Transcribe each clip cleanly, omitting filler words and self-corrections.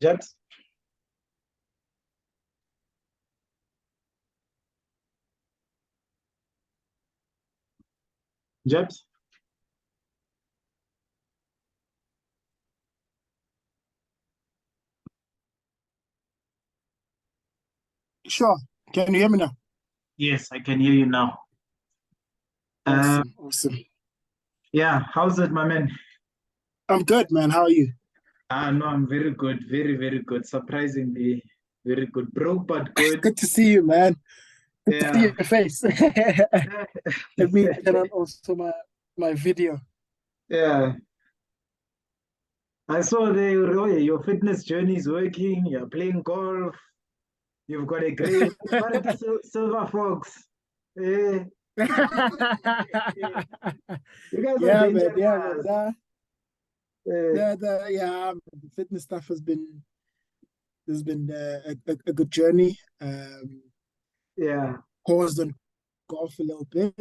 Jabs? Jabs? Sure. Can you hear me now? Yes, I can hear you now. Awesome. Awesome. Yeah, how's it, my man? I'm good, man. How are you? No, I'm very good. Very, very good. Surprisingly, very good. Broke, but good. Good to see you, man. Good to see Yeah. your face. Let me turn on also my video. Yeah. I saw your fitness journey is working. You're playing golf. You've got a great silver fox. Eh, you guys are Yeah, man. Yeah, dangerous. man. Eh, The fitness stuff has been a good journey. yeah, Paused on golf a little bit.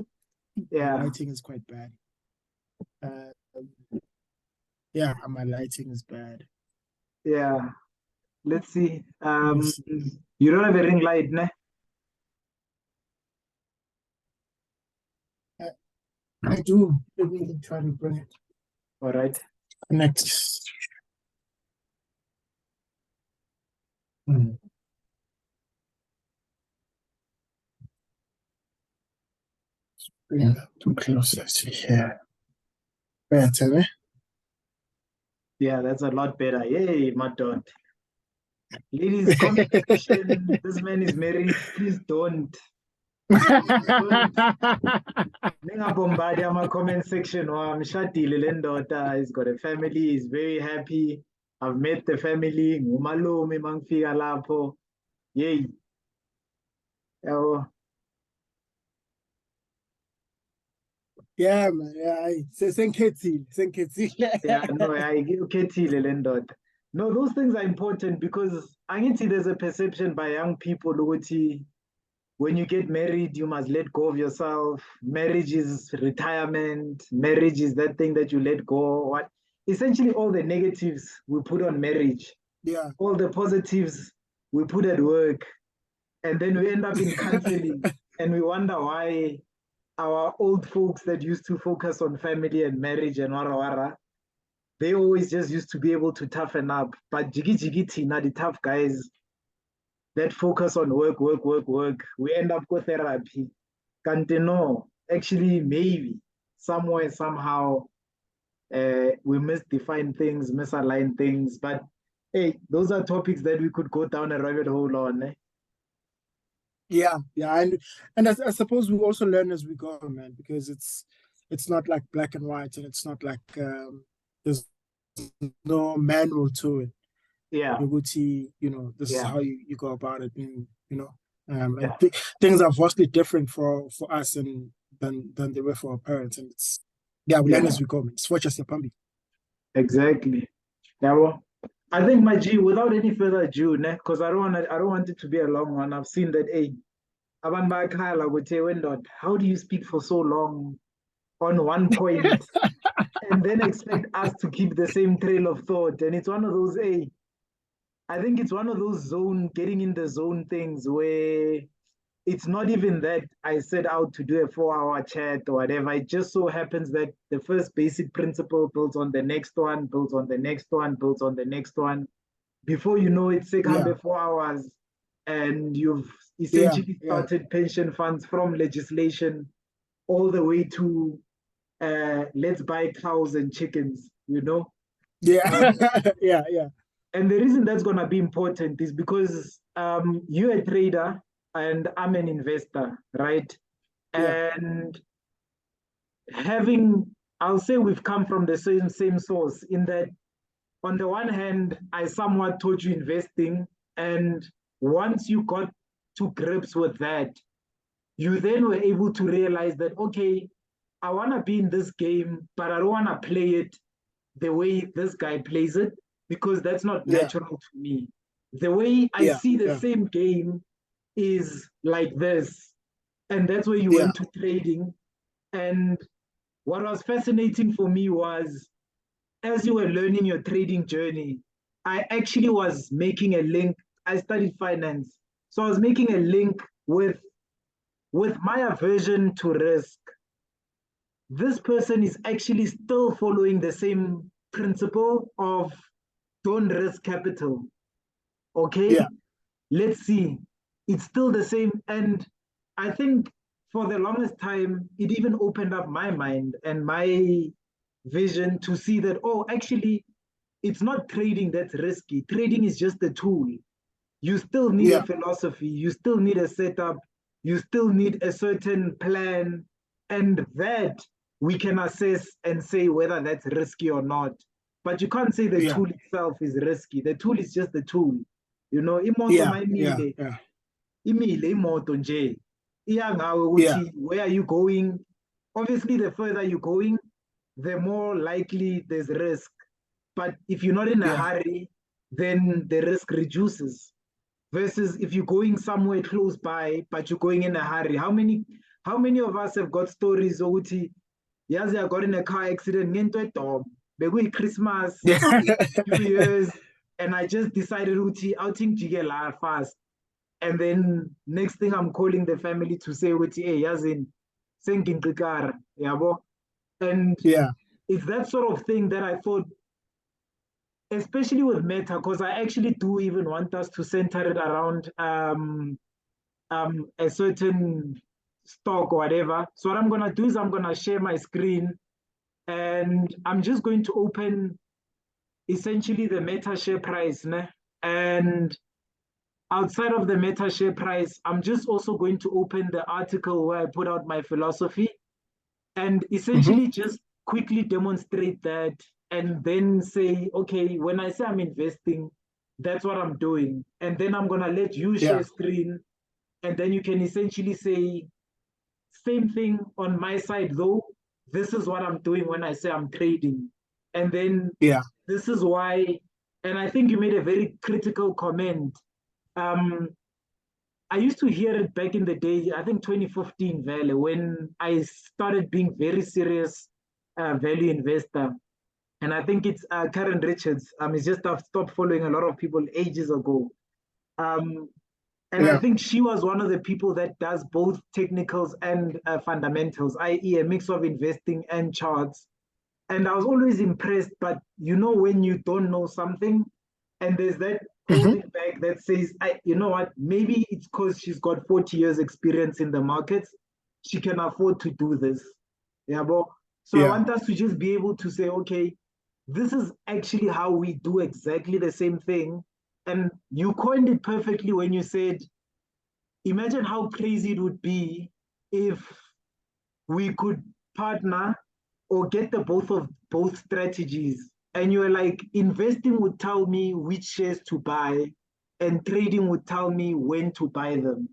My yeah, lighting is quite bad. Uh, yeah, my lighting is bad. yeah. Let's see. Yes, You don't have a ring light, ne? I do. Let me try to bring it. All right. Connect. Yeah, too close. Let's see here. Better, eh? Yeah, that's a lot better. Yay, my dog. Ladies, comment section. This man is married. Please don't. Don't. Ningabombadi ama comment section. Mshadile le ndoda. He's got a family. He's very happy. I've met the family. Ngumalume mangifika lapho. Yay. Yabo. Yeah, man. Yeah, senkethile. Yeah, no, ukhethile le ndoda. No, those things are important because angithi there's a perception by young people ukuthi when you get married, you must let go of yourself. Marriage is retirement. Marriage is that thing that you let go. What essentially all the negatives we put on marriage, Yeah. all the positives we put at work, and then we end up in counseling and we wonder why our old folks that used to focus on family and marriage and wara wara, they always just used to be able to toughen up. But jiggy jiggy tina, the tough guys that focus on work, work, work, work, we end up with therapy. Can't no, actually, maybe somewhere, somehow, we misdefine things, misalign things. But hey, those are topics that we could go down a rabbit hole on. Eh? Yeah, and I suppose we also learn as we go, man, because it's not like black and white, and it's not like there's no manual to it. Yeah, This is yeah, how you go about it, and yeah, things are vastly different for us and than they were for our parents, and we learn yeah, as we go, man. It's what just pumping. exactly. Yeah, well, I think my G, without any further ado, because I don't want it to be a long one. I've seen that. Hey, abantu bayakhala ukuthi wendoda, how do you speak for so long on one point and then expect us to keep the same trail of thought? And it's one of those, hey, I think it's one of those getting in the zone things where it's not even that I set out to do a 4 hour chat or whatever. It just so happens that the first basic principle builds on the next one, builds on the next one, builds on the next one. Before you know it, say come Yeah, 4 hours, and you've yeah, essentially yeah, started pension funds from legislation all the way to let's buy cows and chickens, yeah, yeah. And the reason that's going to be important is because you're a trader and I'm an investor, right? Yeah, And I'll say we've come from the same source in that on the one hand, I somewhat taught you investing. And once you got to grips with that, you then were able to realize that, okay, I want to be in this game, but I don't want to play it the way this guy plays it because that's not yeah, natural to me. The way I yeah, see the yeah, same game is like this. And that's where you yeah, went to trading. And what was fascinating for me was, as you were learning your trading journey, I actually was making a link. I studied finance, so I was making a link with my aversion to risk. This person is actually still following the same principle of don't risk capital. Okay, Yeah. let's see. It's still the same. And I think for the longest time, it even opened up my mind and my vision to see that, oh, actually, it's not trading that's risky. Trading is just a tool. You still need a Yeah. philosophy, you still need a setup, you still need a certain plan, and that we can assess and say whether that's risky or not. But you can't say the Yeah. tool itself is risky. The tool is just the tool. You know, imoto Yeah. Yeah. mayimile, Yeah. imile imoto nje. Iya ngawe Yeah. ukuthi where are you going? Obviously, the further you're going, the more likely there's risk. But if you're not in a Yeah. hurry, then the risk reduces. Versus if you're going somewhere close by, but you're going in a hurry. How many of us have got stories ukuthi yazi I got in a car accident ngento edom. Christmas, Yeah. New Year's, and I just decided ukuthi outing jigela fast. And then next thing I'm calling the family to say ukuthi hey yazi senginqikara, yabo. And Yeah. it's that sort of thing that I thought, especially with Meta, because I actually do even want us to center it around a certain stock or whatever. So what I'm gonna do is I'm gonna share my screen and I'm just going to open essentially the Meta share price, né? And outside of the Meta share price, I'm just also going to open the article where I put out my philosophy and Mm-hmm. essentially just quickly demonstrate that and then say, okay, when I say I'm investing, that's what I'm doing. And then I'm gonna let you Yeah. share screen and then you can essentially say, same thing on my side though, this is what I'm doing when I say I'm trading. And then Yeah. this is why, and I think you made a very critical comment. Um, I used to hear it back in the day, I think 2015, Vale, when I started being very serious value investor. And I think it's Karen Richards. It's just I've stopped following a lot of people ages ago. Um, and I Yeah. think she was one of the people that does both technicals and fundamentals, i.e., a mix of investing and charts. And I was always impressed, but you know, when you don't know something, and there's that Mm-hmm. holding back that says, you know what, maybe it's because she's got 40 years experience in the markets, she can afford to do this. Yeah, but so I Yeah. want us to just be able to say, okay, this is actually how we do exactly the same thing. And you coined it perfectly when you said, imagine how crazy it would be if we could partner or get the both strategies. And you're like, investing would tell me which shares to buy, and trading would tell me when to buy them.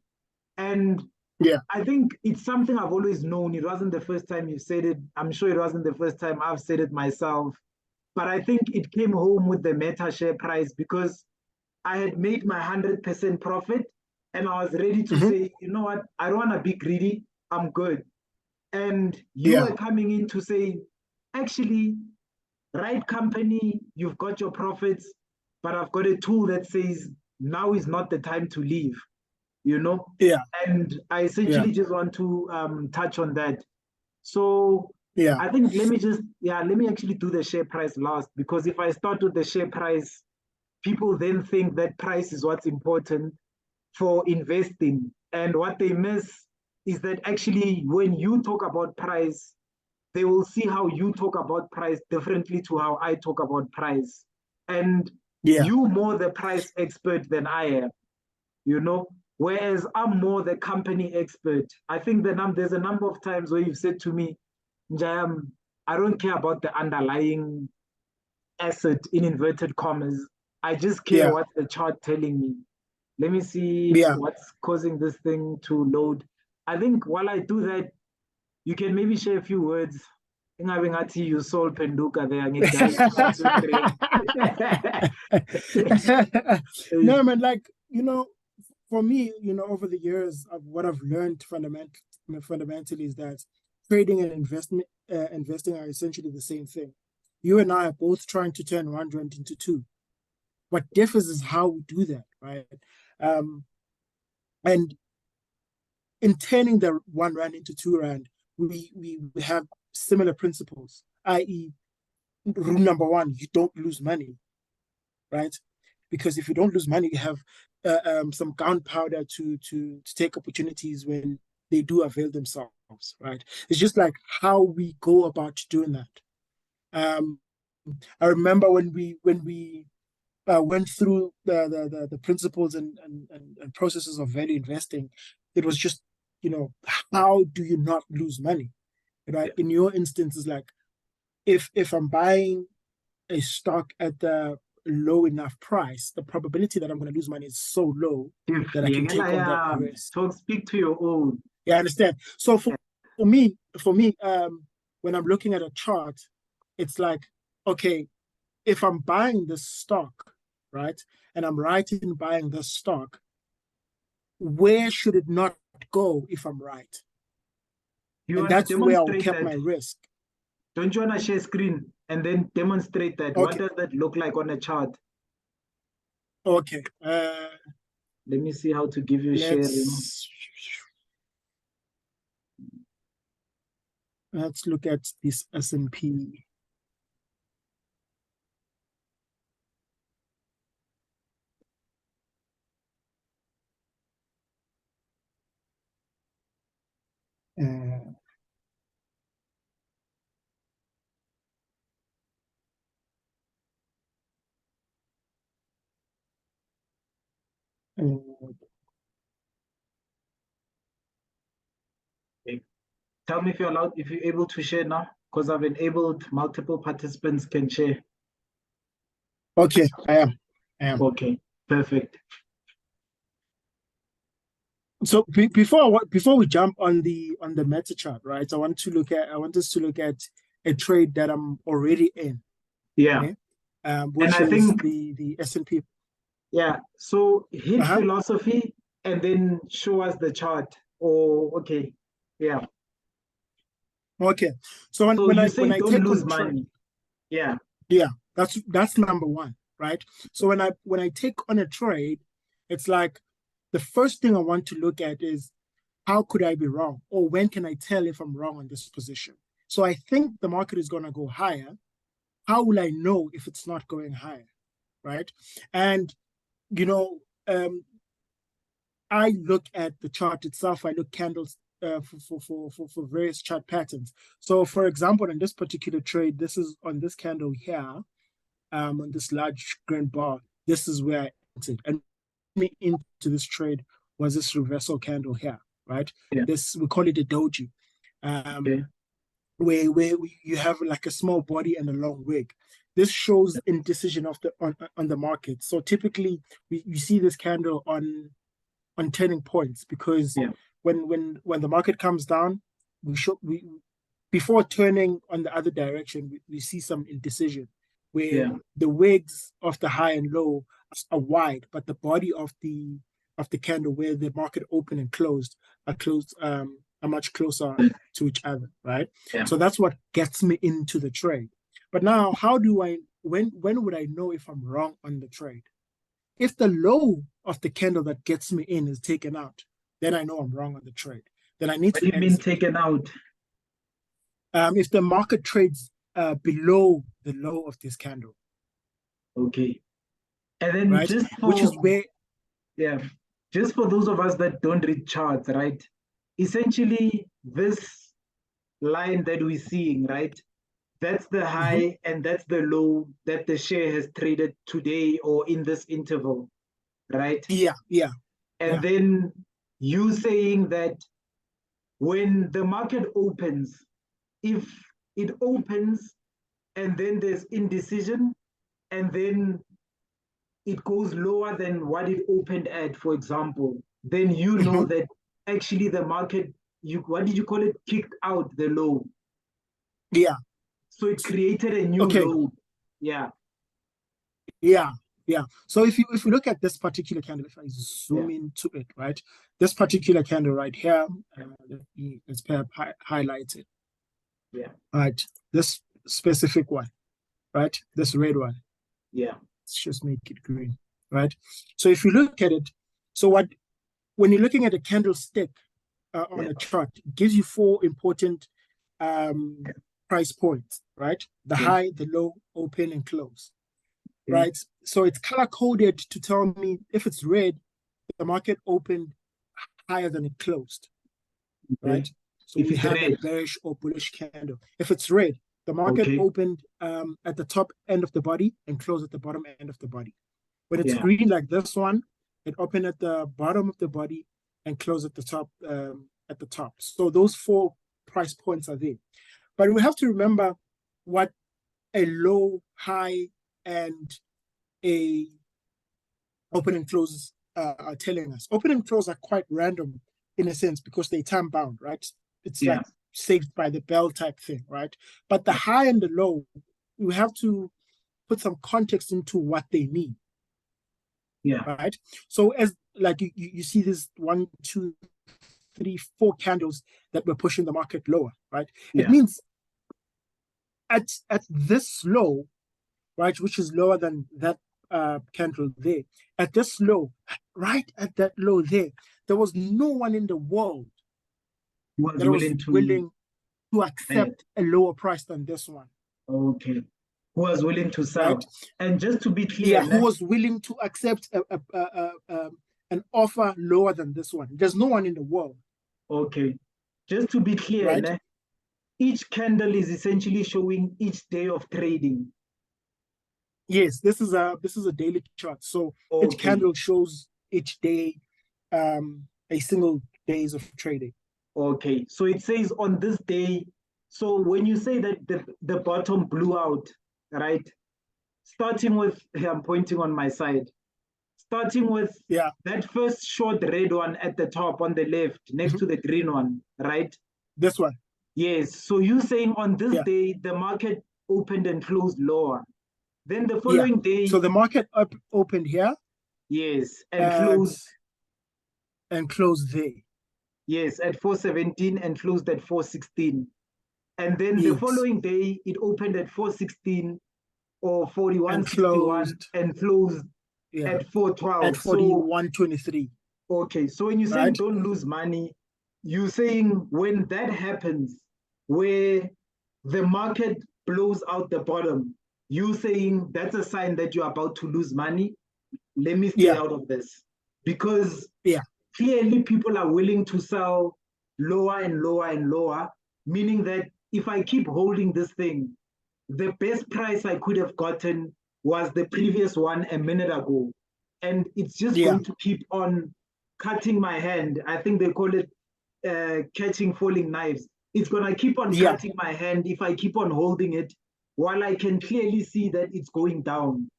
And Yeah. I think it's something I've always known. It wasn't the first time you said it. I'm sure it wasn't the first time I've said it myself. But I think it came home with the Meta share price because I had made my 100% profit and I was ready to Mm-hmm. say, you know what, I don't want to be greedy. I'm good. And you Yeah. were coming in to say, actually, right company, you've got your profits, but I've got a tool that says now is not the time to leave, you know? Yeah. And I Yeah. essentially just want to touch on that. So Yeah. I think let me actually do the share price last because if I start with the share price, people then think that price is what's important for investing. And what they miss is that actually, when you talk about price, they will see how you talk about price differently to how I talk about price. And Yeah. you more the price expert than I am, you know? Whereas I'm more the company expert. I think there's a number of times where you've said to me, Njayam, I don't care about the underlying asset in inverted commas. I just care Yeah. what the chart telling me. Let me see Yeah. what's causing this thing to load. I think while I do that, you can maybe share a few words. Ingabe ngathi you sold Penduka there ngidala No, man, like, for me, over the years of what I've learned fundamentally is that trading and investing are essentially the same thing. You and I are both trying to turn 1 rand into 2. What differs is how we do that, right? And in turning the 1 rand into 2 rand, we have similar principles, i.e., rule number 1, you don't lose money, right? Because if you don't lose money, you have some gunpowder to take opportunities when they do avail themselves, right? It's just like how we go about doing that. I remember when we went through the principles and processes of value investing, it was just, how do you not lose money, right? In your instance, it's like if I'm buying a stock at the low enough price, the probability that I'm going to lose money is so low that I can take on that risk. So speak to your own. Yeah, I understand. So for me, when I'm looking at a chart, it's like, okay, if I'm buying this stock, right, and I'm right in buying this stock, where should it not go if I'm right? And that's where I'll keep my risk. Don't you want to share screen and then demonstrate that? Okay. What does that look like on a chart? Okay. Let me see how to give you sharing. Let's look at this S&P. Okay. Tell me if you're allowed, if you're able to share now, because I've enabled multiple participants can share. Okay, I am. Okay, perfect. So before we jump on the meta chart, right? I want us to look at a trade that I'm already in. Yeah. Okay? Which is the S&P. Yeah. So hit philosophy and then show us the chart. Oh, okay. Yeah. Okay. So when I take lose money. Yeah. Yeah, that's number 1, right? So when I take on a trade, it's like the first thing I want to look at is how could I be wrong, or when can I tell if I'm wrong on this position? So I think the market is going to go higher. How will I know if it's not going higher, right? And I look at the chart itself. I look candles for various chart patterns. So, for example, in this particular trade, this is on this candle here, on this large green bar. This is where I entered, and me into this trade was this reversal candle here, right? Yeah. This, we call it a doji, where you have like a small body and a long wick. This shows indecision of on the market. So typically, you see this candle on turning points, because when the market comes down, before turning on the other direction, we see some indecision where the wigs of the high and low are wide, but the body of the candle, where the market opened and closed, are much closer to each other, right? Yeah. So that's what gets me into the trade. But now, how do I when would I know if I'm wrong on the trade? If the low of the candle that gets me in is taken out, then I know I'm wrong on the trade. Then I need to. What do you mean taken out? If the market trades below the low of this candle. Okay. And then right? Which is where. Yeah. Just for those of us that don't read charts, right? Essentially, this line that we're seeing, right? That's the high and that's the low that the share has traded today or in this interval, right? Yeah. And then you saying that when the market opens, if it opens and then there's indecision and then it goes lower than what it opened at, for example, then you know that actually the market, what did you call it? Kicked out the low. Yeah. So it created a new low. Yeah. So if you look at this particular candle, if I zoom into it, right, this particular candle right here, let's perhaps highlight it, Yeah. Right. This specific one, right? This red one. Yeah. Let's just make it green, right? So if you look at it, so when you're looking at a candlestick on a chart, it gives you four important price points, right? The high, the low, open, and close, right? So it's color coded to tell me if it's red, the market opened higher than it closed, right? So if we it's have red, a bearish or bullish candle. If it's red, the market opened at the top end of the body and closed at the bottom end of the body. When it's green like this one, it opened at the bottom of the body and closed at the top. So those four price points are there. But we have to remember what a low, high, and a open and close are telling us. Open and close are quite random in a sense because they're time bound, right? It's like saved by the bell type thing, right? But the high and the low, we have to put some context into what they mean. Yeah. Right. So as like you see this 1, 2, 3, 4 candles that were pushing the market lower, right? It means at this low, right, which is lower than that candle there, at this low, right at that low there was no one in the world that was willing to accept a lower price than this one. Okay. Who was willing to sell? Right? And just to be clear, who was willing to accept an offer lower than this one? There's no one in the world. Okay. Just to be clear, right? Each candle is essentially showing each day of trading. Yes, this is a daily chart. So each candle shows each day a single days of trading. Okay. So it says on this day. So when you say that the bottom blew out, right? Starting with, I'm pointing on my side. Starting with that first short red one at the top on the left, next to the green one, right? This one. Yes. So you're saying on this day, the market opened and closed lower. Then the following day. So the market opened here. Yes. And closed. And closed there. Yes, at 417 and closed at 416. And then the following day, it opened at 416 or 4161 and closed at 412. At 4123. Okay, so when you say don't lose money, you're saying when that happens, where the market blows out the bottom, you saying that's a sign that you're about to lose money? Let me stay out of this. Because clearly people are willing to sell lower and lower and lower, meaning that if I keep holding this thing, the best price I could have gotten was the previous one a minute ago. And it's just going to keep on cutting my hand. I think they call it catching falling knives. It's going to keep on cutting my hand if I keep on holding it while I can clearly see that it's going down.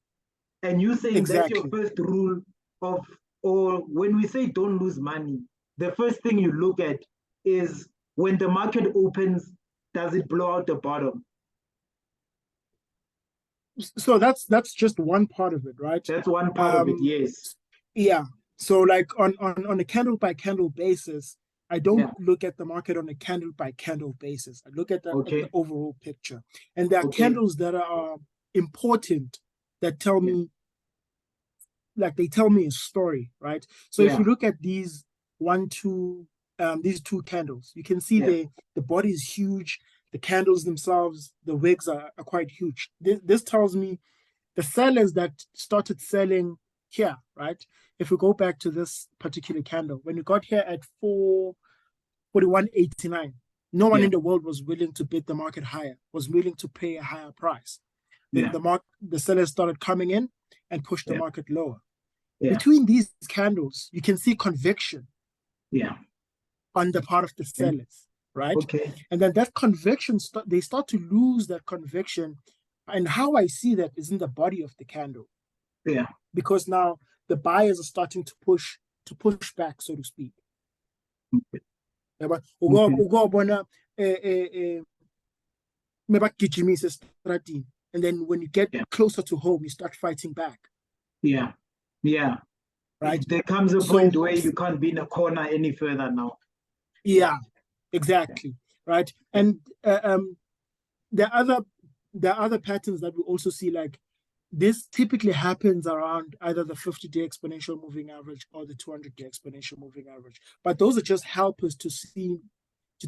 And you saying that's your first rule of, or when we say don't lose money, the first thing you look at is when the market opens, does it blow out the bottom? So that's just one part of it, right? That's one part of it, yes. Yeah. So like on a candle by candle basis, I don't look at the market on a candle by candle basis. I look at the overall picture. And there are candles that are important that tell me, like they tell me a story, right? So if you look at these these two candles, you can see the body is huge. The candles themselves, the wicks are quite huge. This tells me the sellers that started selling here, right? If we go back to this particular candle, when you got here at 41.89, no one in the world was willing to bid the market higher, was willing to pay a higher price. Then the sellers started coming in and pushed the market lower. Between these candles, you can see conviction on the part of the sellers, right? And then that conviction, they start to lose that conviction. And how I see that is in the body of the candle. Because now the buyers are starting to push back, so to speak. And then when you get closer to home, you start fighting back. Right. There comes a point where you can't be in a corner any further now. Exactly. Right. And there are other patterns that we also see, like this typically happens around either the 50-day exponential moving average or the 200-day exponential moving average. But those are just helpers to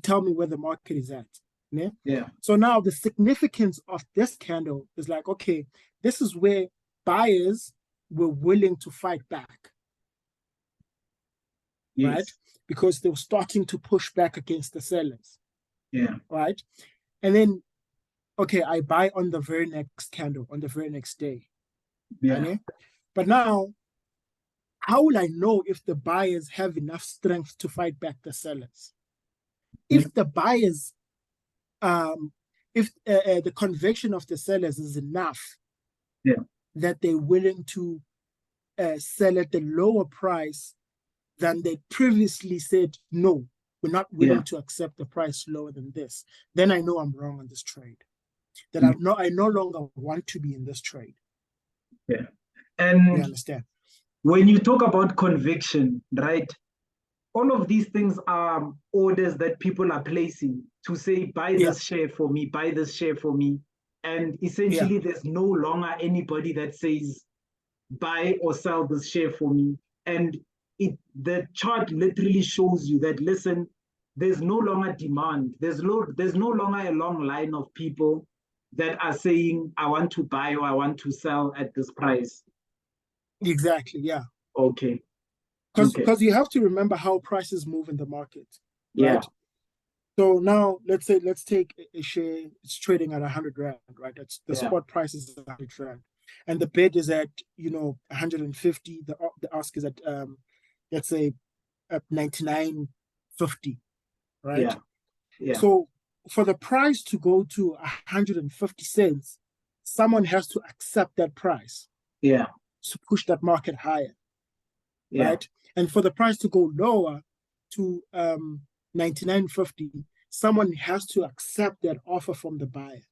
tell me where the market is at. Yeah. Yeah. So now the significance of this candle is like, okay, this is where buyers were willing to fight back. Yes. Right? Because they were starting to push back against the sellers. Yeah. Right? And then, okay, I buy on the very next candle, on the very next day. Yeah. Right? But now, how will I know if the buyers have enough strength to fight back the sellers? If the buyers, if the conviction of the sellers is enough, that they're willing to sell at a lower price than they previously said, no, we're not willing to accept the price lower than this, then I know I'm wrong on this trade. That I no longer want to be in this trade. Yeah. And you understand? When you talk about conviction, right? All of these things are orders that people are placing to say, buy this share for me, buy this share for me. And essentially, there's no longer anybody that says, buy or sell this share for me. And the chart literally shows you that, listen, there's no longer demand. There's no longer a long line of people that are saying, I want to buy or I want to sell at this price. Exactly, yeah. Okay. Because you have to remember how prices move in the market, right? Yeah. So now let's take a share, it's trading at 100 Rand, right? That's the spot price is 100 Rand. And the bid is at 150. The ask is at let's say at 99.50, right? Yeah. So for the price to go to 150 cents, someone has to accept that price. Yeah. To push that market higher. Right? And for the price to go lower to 99.50, someone has to accept that offer from the buyer.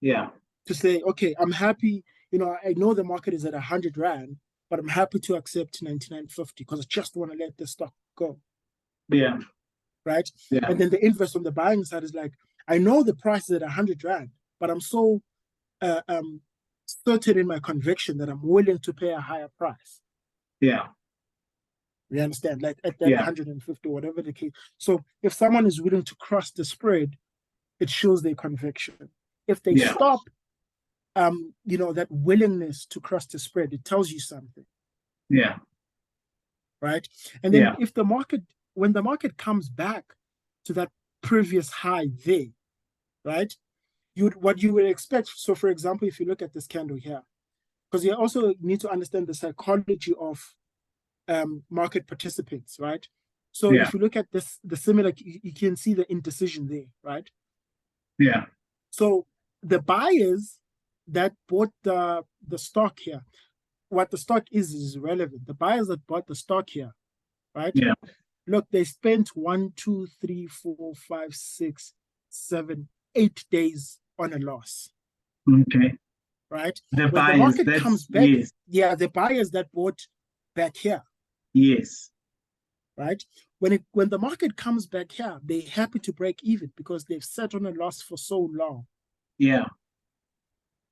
Yeah. To say, okay, I'm happy, I know the market is at 100 Rand, but I'm happy to accept 99.50 because I just want to let the stock go. Yeah. Right? Yeah. And then the interest from the buying side is like, I know the price is at 100 Rand, but I'm so certain in my conviction that I'm willing to pay a higher price. Yeah. You understand? Like at that 150, whatever the case. So if someone is willing to cross the spread, it shows their conviction. If they stop, that willingness to cross the spread, it tells you something. Yeah. Right? And then when the market comes back to that previous high there, right? What you would expect. So for example, if you look at this candle here, because you also need to understand the psychology of market participants, right? So if you look at this, the similar, you can see the indecision there, right? Yeah. So the buyers that bought the stock here, what the stock is relevant. The buyers that bought the stock here, right? Yeah. Look, they spent 1, 2, 3, 4, 5, 6, 7, 8 days on a loss. Okay. Right? When the market comes back, the buyers that bought back here. Yes. Right? When the market comes back here, they're happy to break even because they've sat on a loss for so long. Yeah.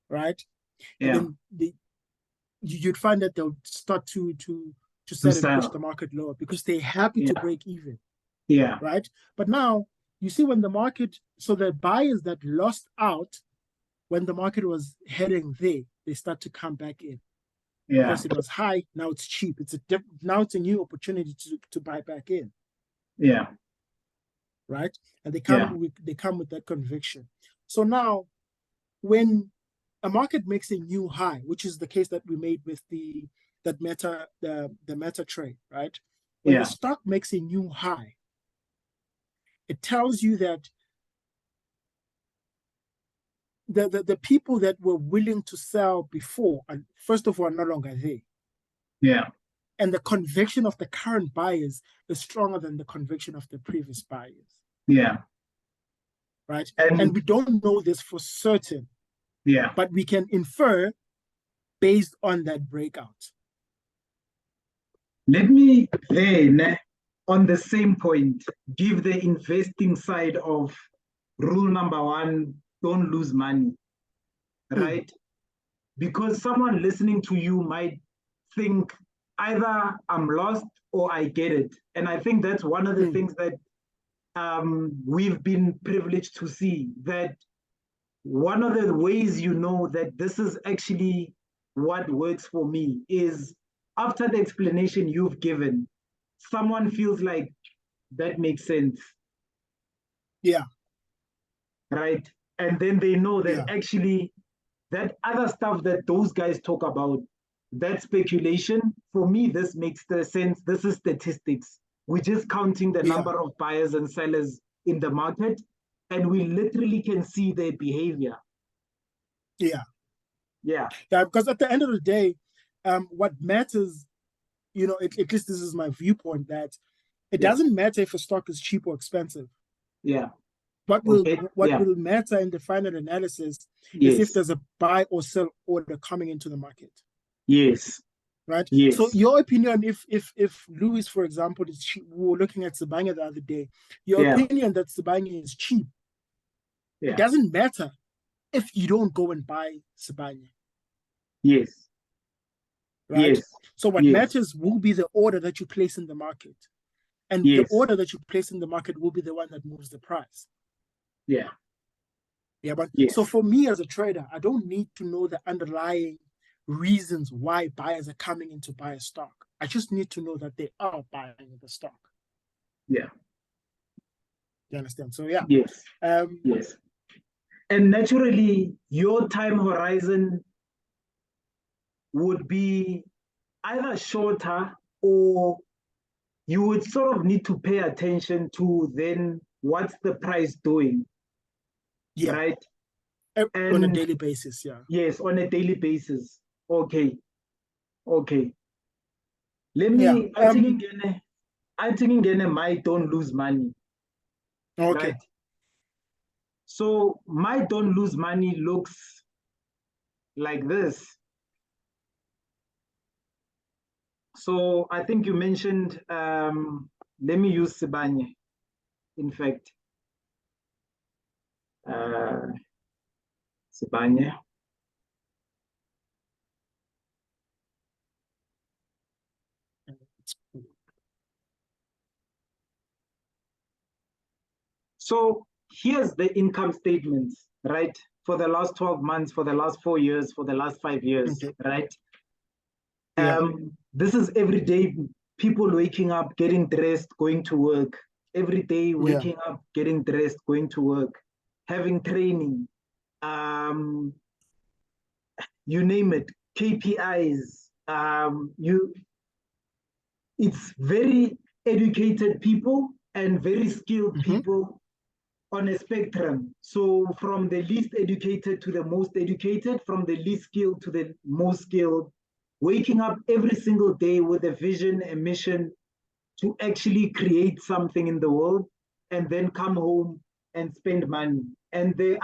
Right? Yeah. And then you'd find that they'll start to sell and push the market lower because they're happy to break even. Yeah. Right? But now you see when the market, so the buyers that lost out when the market was heading there, they start to come back in. Yeah. Because it was high, now it's cheap. Now it's a new opportunity to buy back in. Yeah. Right? And they come with that conviction. So now when a market makes a new high, which is the case that we made with the meta trade, right? When the stock makes a new high, it tells you that the people that were willing to sell before, and first of all, are no longer there. Yeah. And the conviction of the current buyers is stronger than the conviction of the previous buyers. Yeah. Right? And we don't know this for certain. Yeah. But we can infer based on that breakout. Let me then, on the same point, give the investing side of rule number 1 don't lose money, right? Because someone listening to you might think either I'm lost or I get it. And I think that's one of the things that we've been privileged to see, that one of the ways you know that this is actually what works for me is after the explanation you've given, someone feels like that makes sense. Yeah. Right. And then they know that Yeah. actually that other stuff that those guys talk about, that speculation, for me, this makes the sense. This is statistics. We're just counting the Yeah. number of buyers and sellers in the market, and we literally can see their behavior. Yeah. Yeah. Yeah. Because at the end of the day, what matters, you know, at least this is my viewpoint, that it Yeah. doesn't matter if a stock is cheap or expensive. Yeah. What Okay. Yeah. will matter in the final analysis is if Yes. there's a buy or sell order coming into the market. Yes. Right. So Yes. your opinion, if Lewis, for example, is cheap, we were looking at Sibanye the other day, your Yeah. opinion that Sibanye is cheap, it Yeah. doesn't matter if you don't go and buy Sibanye. Yes. Right. Yes. So what Yes. matters will be the order that you place in the market. And the Yes. order that you place in the market will be the one that moves the price. Yeah. Yeah, but Yes. so for me as a trader, I don't need to know the underlying reasons why buyers are coming in to buy a stock. I just need to know that they are buying the stock. Yeah. You understand? So yeah. Yes. Yes. And naturally, your time horizon would be either shorter, or you would sort of need to pay attention to then what's the price doing. Yeah. Right? On a daily basis, yeah. Yes, on a daily basis. Okay. Okay. Let me, yeah. I think again, my don't lose money. Okay. Right? So my don't lose money looks like this. So I think you mentioned, let me use Sibanye, in fact. Sibanye. So here's the income statements, right? For the last 12 months, for the last 4 years, for the last 5 years, Okay. right? Yeah. This is every day, people waking up, getting dressed, going to work. Every day, waking up, getting dressed, going to work, having training, you name it, KPIs. It's very educated people and very skilled people on a spectrum. So from the least educated to the most educated, from the least skilled to the most skilled, waking up every single day with a vision, a mission to actually create something in the world, and then come home and spend money. And they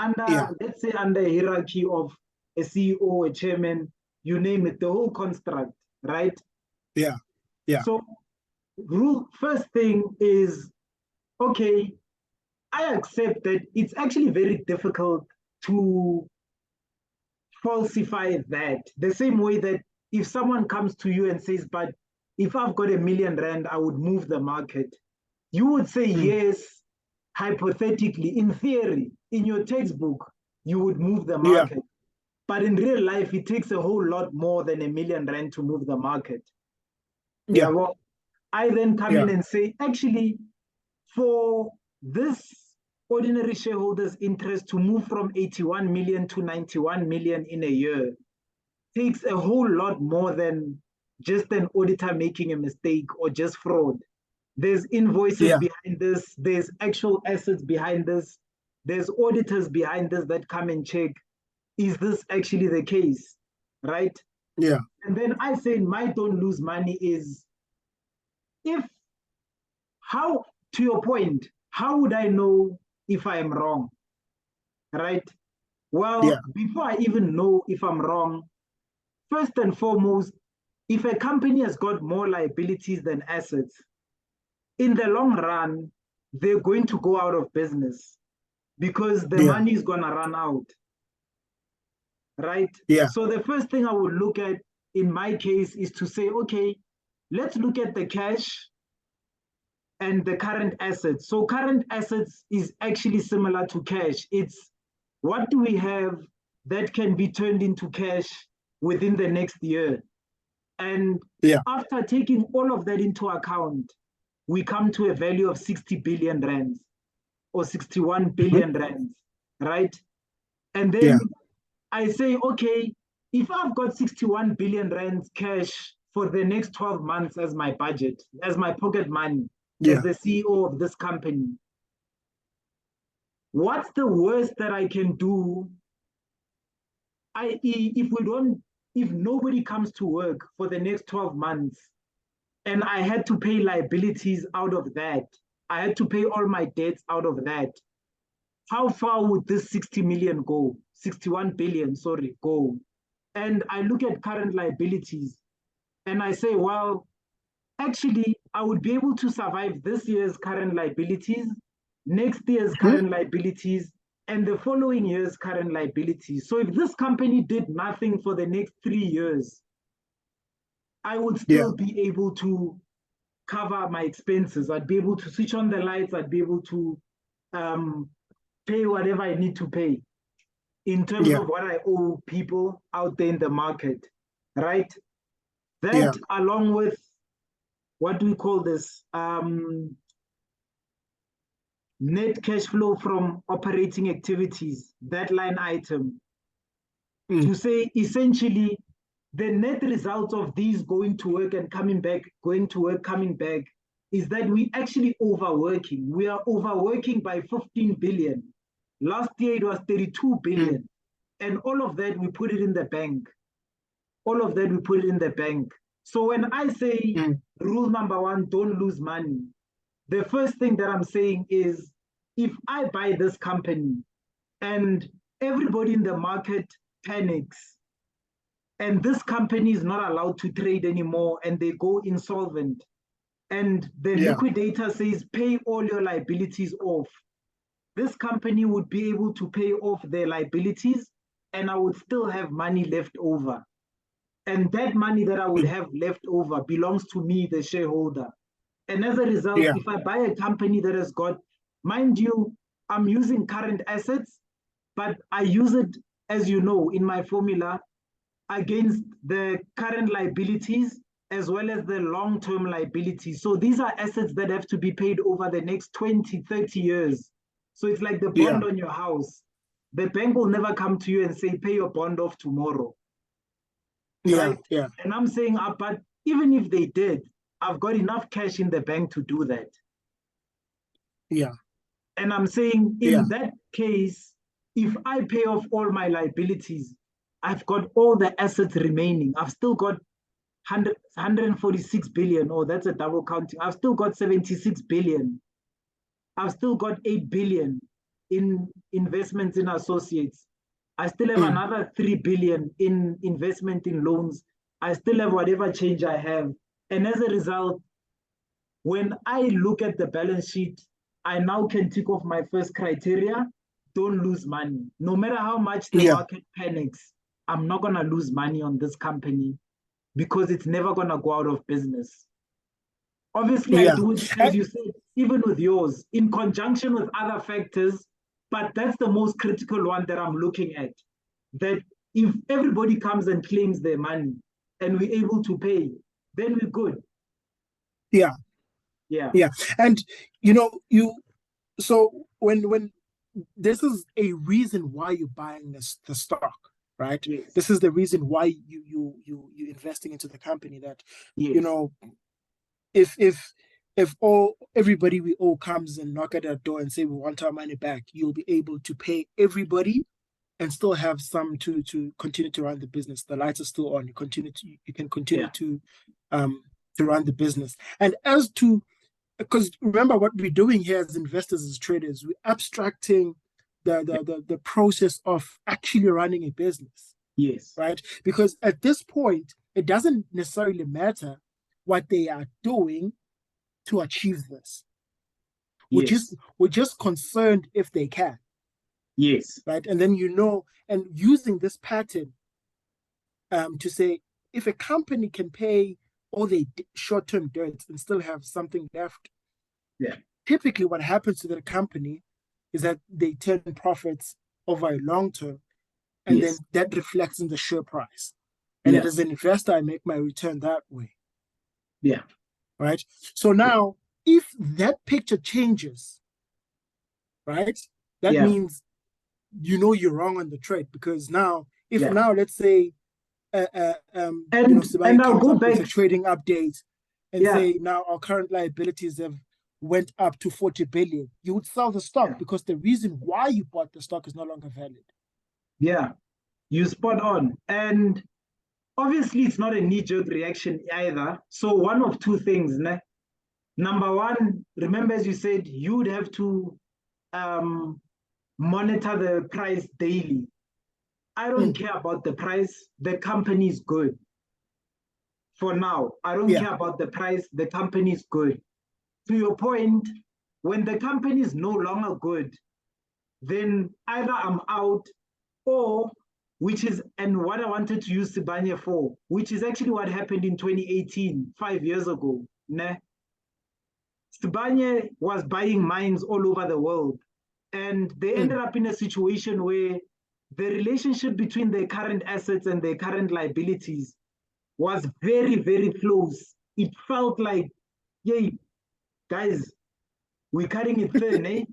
let's say under a hierarchy of a CEO, a chairman, you name it, the whole construct, right? Yeah. Yeah. So first thing is, okay, I accept that it's actually very difficult to falsify that. The same way that if someone comes to you and says, but if I've got R1,000,000, I would move the market. You would say, yes, hypothetically, in theory, in your textbook, you would move the market. But in real life, it takes a whole lot more than R1,000,000 to move the market. Yeah. Well, I then come in and say, actually, for this ordinary shareholders' interest to move from 81 million to 91 million in a year takes a whole lot more than just an auditor making a mistake or just fraud. There's invoices behind this, there's actual assets behind this, there's auditors behind this that come and check, is this actually the case, right? Yeah. And then I say my don't lose money is, to your point, how would I know if I am wrong, right? Well, before I even know if I'm wrong, first and foremost, if a company has got more liabilities than assets, in the long run, they're going to go out of business. because the Yeah. money is gonna run out, right? Yeah. So the first thing I would look at in my case is to say, okay, let's look at the cash and the current assets. So current assets is actually similar to cash. It's what do we have that can be turned into cash within the next year? And Yeah. after taking all of that into account, we come to a value of 60 billion rands or 61 billion rands, right? And then Yeah. I say, okay, if I've got 61 billion rands cash for the next 12 months as my budget, as my pocket money, as Yeah. the CEO of this company, what's the worst that I can do? I.e., if nobody comes to work for the next 12 months and I had to pay liabilities out of that, I had to pay all my debts out of that, how far would this 60 million go? 61 billion, sorry, go? And I look at current liabilities and I say, well, actually, I would be able to survive this year's current liabilities, next year's Mhm. current liabilities, and the following year's current liabilities. So if this company did nothing for the next 3 years, I would Yeah. still be able to cover my expenses. I'd be able to switch on the lights. I'd be able to um, pay whatever I need to pay in terms Yeah. of what I owe people out there in the market, right? Yeah. That along with what do we call this? Net cash flow from operating activities, that line item, Mm. to say essentially the net result of these going to work and coming back, going to work, coming back, is that we actually overworking. We are overworking by 15 billion. Last year it was 32 billion. Mm. And all of that we put it in the bank. All of that we put it in the bank. So when I say Mm. rule number one, don't lose money, the first thing that I'm saying is if I buy this company and everybody in the market panics and this company is not allowed to trade anymore and they go insolvent and the Yeah. liquidator says pay all your liabilities off, this company would be able to pay off their liabilities and I would still have money left over. And that money that I would Mm. have left over belongs to me, the shareholder. And as a result, Yeah. if I buy a company that has got, mind you, I'm using current assets, but I use it, as you know, in my formula against the current liabilities as well as the long-term liabilities. So these are assets that have to be paid over the next 20, 30 years. So it's like the Yeah. bond on your house. The bank will never come to you and say, pay your bond off tomorrow, Yeah. right? Yeah. And I'm saying, but even if they did, I've got enough cash in the bank to do that. Yeah. And I'm saying Yeah. in that case, if I pay off all my liabilities, I've got all the assets remaining. I've still got 146 billion. Oh, that's a double counting. I've still got 76 billion. I've still got 8 billion in investments in associates. I still have Mm. another 3 billion in investment in loans. I still have whatever change I have. And as a result, when I look at the balance sheet, I now can tick off my first criteria. Don't lose money. No matter how much the Yeah. market panics, I'm not going to lose money on this company because it's never going to go out of business. Obviously, I Yeah. do it, as you said, even with yours, in conjunction with other factors, but that's the most critical one that I'm looking at. That if everybody comes and claims their money and we're able to pay, then we're good. Yeah. Yeah. Yeah. And you so when this is a reason why you're buying the stock, right? Yes. This is the reason why you're investing into the company, that you Yes. know if all everybody we all comes and knock at our door and say we want our money back, you'll be able to pay everybody and still have some to continue to run the business. The lights are still on. You can continue Yeah. um to run the business. And as to, because remember what we're doing here as investors, as traders, we're abstracting the process of actually running a business, Yes. right? Because at this point, it doesn't necessarily matter what they are doing to achieve this. We're just Yes. we're just concerned if they can. Yes. right? And then and using this pattern to say, if a company can pay all the short-term debts and still have something left, yeah, typically what happens to the company is that they turn profits over a long term, and yes, then that reflects in the share price. And yeah, as an investor, I make my return that way, yeah, right? So now, if that picture changes, right, that yeah, means you're wrong on the trade, because now, if yeah. now let's say And Sibanye I'll comes go up with back. a trading update and Yeah, say now our current liabilities have went up to 40 billion, you would sell the stock yeah, because the reason why you bought the stock is no longer valid. yeah. You spot on. And obviously, it's not a knee-jerk reaction either. So one of two things, ne? Number one, remember, as you said, you would have to um, monitor the price daily. I don't Mm. care about the price. The company is good. For now, I don't Yeah, care about the price. The company is good. To your point, when the company is no longer good, then either I'm out, or and what I wanted to use Sibanye for, which is actually what happened in 2018, 5 years ago. Ne? Sibanye was buying mines all over the world, and they ended up in a situation where the relationship between their current assets and their current liabilities was very, very close. It felt like, yay, guys, we're cutting it thin, eh?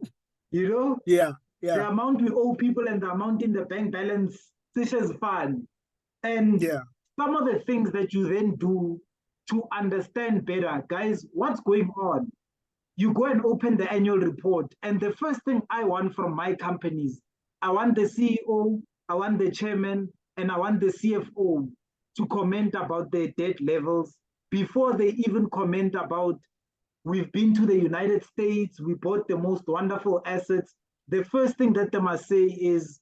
You know, yeah, the yeah, amount we owe people and the amount in the bank balance, such as fun. And yeah. some of the things that you then do to understand better, guys, what's going on? You go and open the annual report. And the first thing I want from my companies, I want the CEO, I want the chairman, and I want the CFO to comment about their debt levels before they even comment about, we've been to the United States, we bought the most wonderful assets. The first thing that they must say is,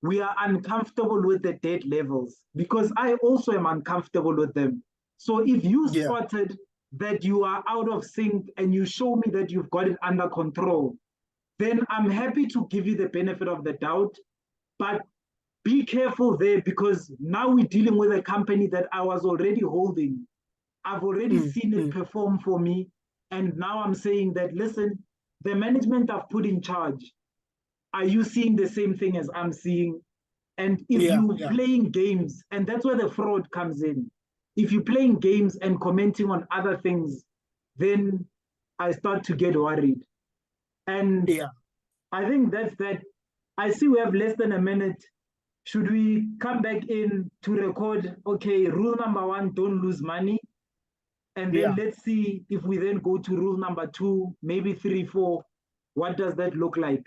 we are uncomfortable with the debt levels, because I also am uncomfortable with them. So if you Yeah. spotted that you are out of sync and you show me that you've got it under control, then I'm happy to give you the benefit of the doubt. But be careful there, because now we're dealing with a company that I was already holding. I've already Mm, seen it mm. perform for me. And now I'm saying that, listen, the management I've put in charge, are you seeing the same thing as I'm seeing? And if Yeah, you're yeah, playing games, and that's where the fraud comes in, if you're playing games and commenting on other things, then I start to get worried. And yeah. I think that's that. I see we have less than a minute. Should we come back in to record? Okay, rule number one, don't lose money. And then Yeah. let's see if we then go to rule number two, maybe three, four. What does that look like?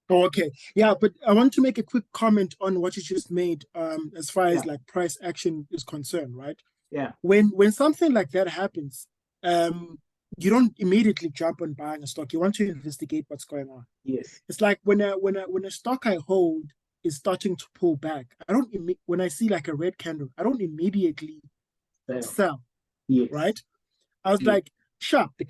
Oh, okay. Yeah, but I want to make a quick comment on what you just made, as far Yeah, as like price action is concerned, right? yeah, When something like that happens, you don't immediately jump on buying a stock. You want to investigate what's going on. yes, It's like when a stock I hold is starting to pull back. I don't when I see like a red candle, I don't immediately yeah, sell, yes, right? I was yes, like, sharp, the